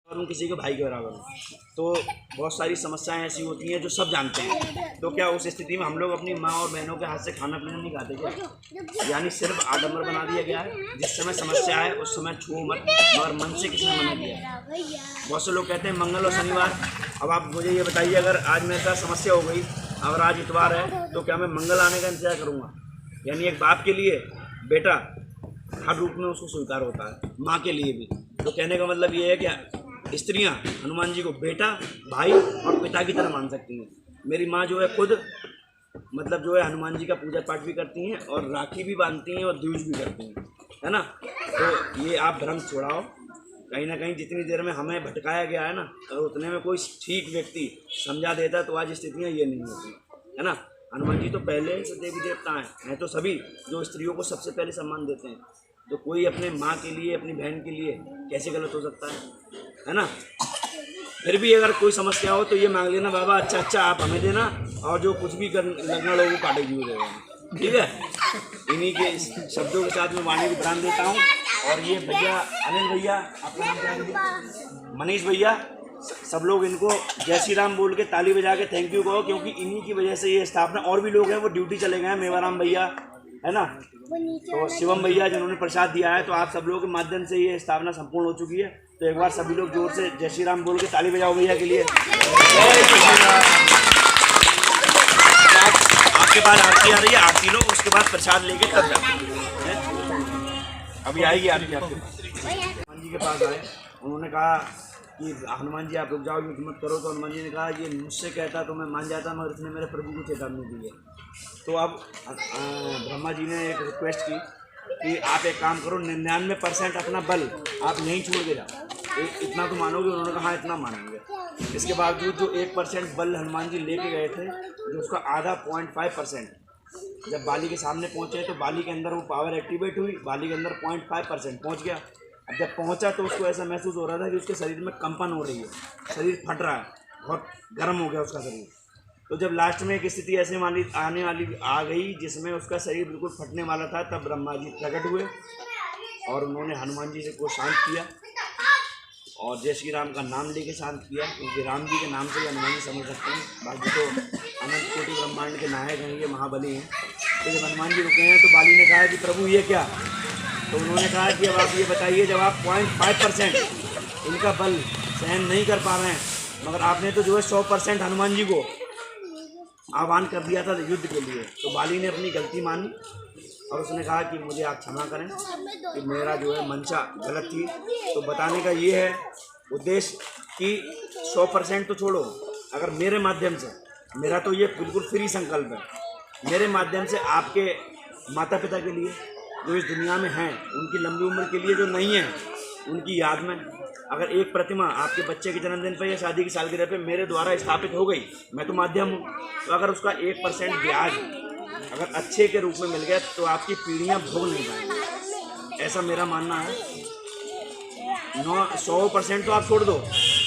हूँ, किसी के भाई के बराबर हूँ। तो बहुत सारी समस्याएं ऐसी होती हैं जो सब जानते हैं। तो क्या उस स्थिति में हम लोग अपनी माँ और बहनों के हाथ से खाना पीना नहीं खाते क्या? यानी सिर्फ आडंबर बना दिया गया है। जिस समय समस्या है उस समय छुओ मत, मगर मन से किसने मना किया? बहुत से लोग कहते हैं मंगल और शनिवार। अब आप मुझे ये बताइए, अगर आज मेरे साथ समस्या हो गई, अगर आज इतवार है, तो क्या मैं मंगल आने का इंतजार करूँगा? यानी एक बाप के लिए बेटा हर रूप में उसको स्वीकार होता है, माँ के लिए भी। तो कहने का मतलब ये है कि स्त्रियां हनुमान जी को बेटा, भाई और पिता की तरह मान सकती हैं। मेरी माँ जो है खुद मतलब जो है हनुमान जी का पूजा पाठ भी करती हैं और राखी भी बांधती हैं और द्विज भी करती हैं, है ना। तो ये आप भ्रम छोड़ाओ। कहीं ना कहीं जितनी देर में हमें भटकाया गया है ना, अगर उतने में कोई ठीक व्यक्ति समझा देता तो आज स्थितियाँ ये नहीं होती, है ना। हनुमान जी तो पहले से देवी देवता हैं तो सभी जो स्त्रियों को सबसे पहले सम्मान देते हैं। तो कोई अपने माँ के लिए, अपनी बहन के लिए कैसे गलत हो सकता है ना। फिर भी अगर कोई समस्या हो तो ये मांग लेना, बाबा अच्छा आप हमें देना, और जो कुछ भी लगना लोगों को काटे भी देगा, ठीक है। इन्हीं के शब्दों के साथ मैं वाणी को विराम देता हूँ। और ये भैया अनिल भैया, आपका नाम क्या है? मनीष भैया, सब लोग इनको जय श्री राम बोल के ताली बजा के थैंक यू कहो, क्योंकि इन्हीं की वजह से ये स्थापना। और भी लोग हैं वो ड्यूटी चले गए हैं, मेवाराम भैया, है ना, तो शिवम भैया जिन्होंने प्रसाद दिया है। तो आप सब लोगों के माध्यम से ये स्थापना संपूर्ण हो चुकी है। तो एक बार सभी लोग जोर से जय श्री राम बोल के ताली बजाओ भैया के लिए। आपके पास आरती आ रही है, आरती लो, उसके बाद प्रसाद लेके तब जाओ। अभी आएगी आरती आपके पास। हनुमान जी के पास आए, उन्होंने कहा कि हनुमान जी आप रुक जाओ, युद्ध मत करो। तो हनुमान जी ने कहा ये मुझसे कहता तो मैं मान जाता, मगर इसने मेरे प्रभु को चेतावनी दी है। तो अब ब्रह्मा जी ने एक रिक्वेस्ट की कि आप एक काम करो, 99% अपना बल आप यहीं छोड़ के जाओ। इतना तो मानोगे? उन्होंने कहा हाँ इतना मानेंगे। इसके बावजूद जो 1% बल हनुमान जी लेके गए थे, जो उसका आधा 0.5%, जब बाली के सामने पहुँचे तो बाली के अंदर वो पावर एक्टिवेट हुई, बाली के अंदर 0.5% पहुँच गया। अब जब पहुँचा तो उसको ऐसा महसूस हो रहा था कि उसके शरीर में कंपन हो रही है, शरीर फट रहा है, बहुत गर्म हो गया उसका शरीर। तो जब लास्ट में एक स्थिति ऐसे आने वाली आ गई जिसमें उसका शरीर बिल्कुल फटने वाला था, तब ब्रह्मा जी प्रकट हुए और उन्होंने हनुमान जी को शांत किया और जय श्री राम का नाम लेके शांत किया, क्योंकि राम जी के नाम से ही हनुमान जी समझ सकते हैं। बाकी तो अनंत कोटि ब्रह्मांड के नायक हैं, ये महाबली हैं। तो जब हनुमान जी रुके हैं तो बाली ने कहा कि प्रभु ये क्या? तो उन्होंने कहा कि अब आप ये बताइए, जब आप 0.5% इनका बल सहन नहीं कर पा रहे हैं, मगर आपने तो जो है 100% हनुमान जी को आह्वान कर दिया था युद्ध के लिए। तो बाली ने अपनी गलती मानी और उसने कहा कि मुझे आप क्षमा करें कि मेरा जो है मंशा गलत थी। तो बताने का ये है उद्देश्य कि 100% तो छोड़ो, अगर मेरे माध्यम से, मेरा तो ये बिल्कुल फ्री संकल्प है, मेरे माध्यम से आपके माता पिता के लिए जो इस दुनिया में हैं, उनकी लंबी उम्र के लिए, जो नहीं है उनकी याद में, अगर एक प्रतिमा आपके बच्चे के जन्मदिन पर या शादी की सालगिरह पे मेरे द्वारा स्थापित हो गई, मैं तो माध्यम हूँ, तो अगर उसका 1% ब्याज अगर अच्छे के रूप में मिल गया तो आपकी पीढ़ियाँ भोग नहीं पाएंगी, ऐसा मेरा मानना है। 100% तो आप छोड़ दो,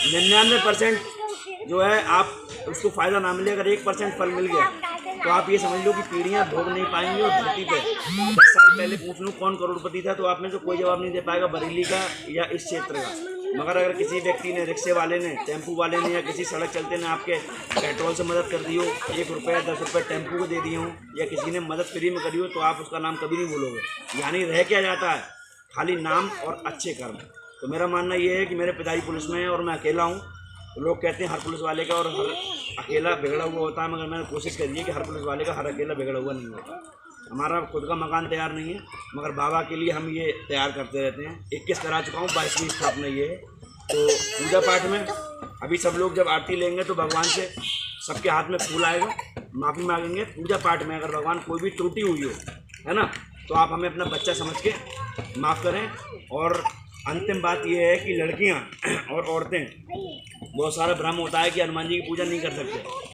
99% जो है आप उसको फ़ायदा ना मिले, अगर 1% फल मिल गया तो आप ये समझ लो कि पीढ़ियाँ भोग नहीं पाएंगी। और धरती पे 10 साल पहले पूछ लूँ कौन करोड़पति था, तो आप में से कोई जवाब नहीं दे पाएगा बरेली का या इस क्षेत्र का। मगर अगर किसी व्यक्ति ने, रिक्शे वाले ने, टेम्पू वाले ने, या किसी सड़क चलते ने आपके पेट्रोल से मदद कर दी हो, 1 रुपया 10 रुपये टेम्पू को दे दिए हों, या किसी ने मदद फ्री में करी हो, तो आप उसका नाम कभी नहीं भूलोगे। यानी रह क्या जाता है? खाली नाम और अच्छे कर्म। तो मेरा मानना ये है कि मेरे पिताजी पुलिस में हैं और मैं अकेला हूँ। लोग कहते हैं हर पुलिस वाले का और हर अकेला बिगड़ा हुआ होता है, मगर मैंने कोशिश करी है कि हर पुलिस वाले का हर अकेला बिगड़ा हुआ नहीं होता। हमारा खुद का मकान तैयार नहीं है, मगर बाबा के लिए हम ये तैयार करते रहते हैं। 21 करा चुका हूँ, 22वीं स्थापना ये है। तो पूजा पाठ में अभी सब लोग जब आरती लेंगे तो भगवान से सबके हाथ में फूल आएगा, माफ़ी मांगेंगे। पूजा पाठ में अगर भगवान कोई भी त्रुटि हुई हो, है ना, तो आप हमें अपना बच्चा समझ के माफ़ करें। और अंतिम बात यह है कि लड़कियां और औरतें, बहुत सारा भ्रम होता है कि हनुमान जी की पूजा नहीं कर सकते।